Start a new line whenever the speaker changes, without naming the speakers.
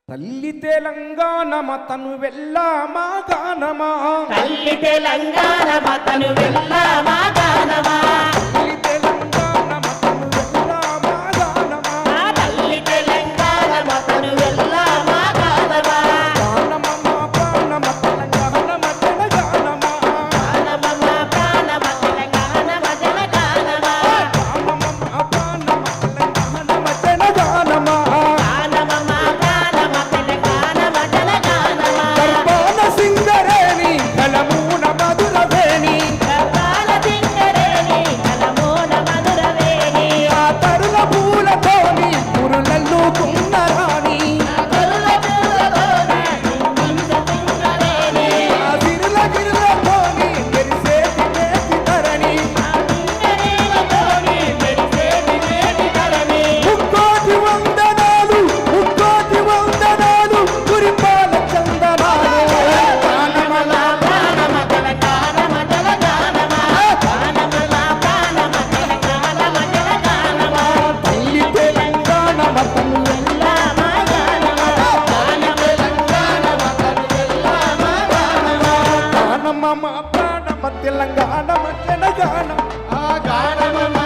తల్లి తెలంగాణ మతను వెళ్ళామా గానమా,
తల్లి తెలంగాణ మతను వెళ్ళామా గానమా,
తల్లి తెలంగాణ మతను వెళ్ళామా గానమా,
తల్లి తెలంగాణ మతను వెళ్ళామా గానమా,
గానమా ప్రాణమ తెలంగాణ మతన గానమా,
గానమా ప్రాణమ తెలంగాణ మతన గానమా,
గానమా ప్రాణమ తెలంగాణ మతన గానమా,
గానమా ప్రాణమ తెలంగాణ మతన గానమా,
గర్భాన సింగరేణి కలమూన మధురవేణి,
గర్భాల సింగరేణి కలమూన మధురవేణి,
ఆ తరుల పూలతోని పురులల్లు కున్నరాణి,
గరుల పూలతోనే నింద సింగరేణి,
ఆ సిరుల గిరులతోని మెరిసేటి మేటి ధరణి,
సింగరేణితోని మెరిసేటి మేటి ధరణి,
ముక్కోటి వందనాలు ముక్కోటి వందనాలు కురిపాల చందనాలు,
గానమలా ప్రాణమ తెలంగాణ మతల గానమా, గానమలా ప్రాణమ తెలంగాణ మతల గానమా,
తల్లి తెలంగాణ మతను
వెళ్ళామా గానమా, గాన తెలంగాణ మతను వెళ్ళామా గానమా,
గానమ్మ మా ప్రాణమ తెలంగాణ మతన గానం,
గానమ మా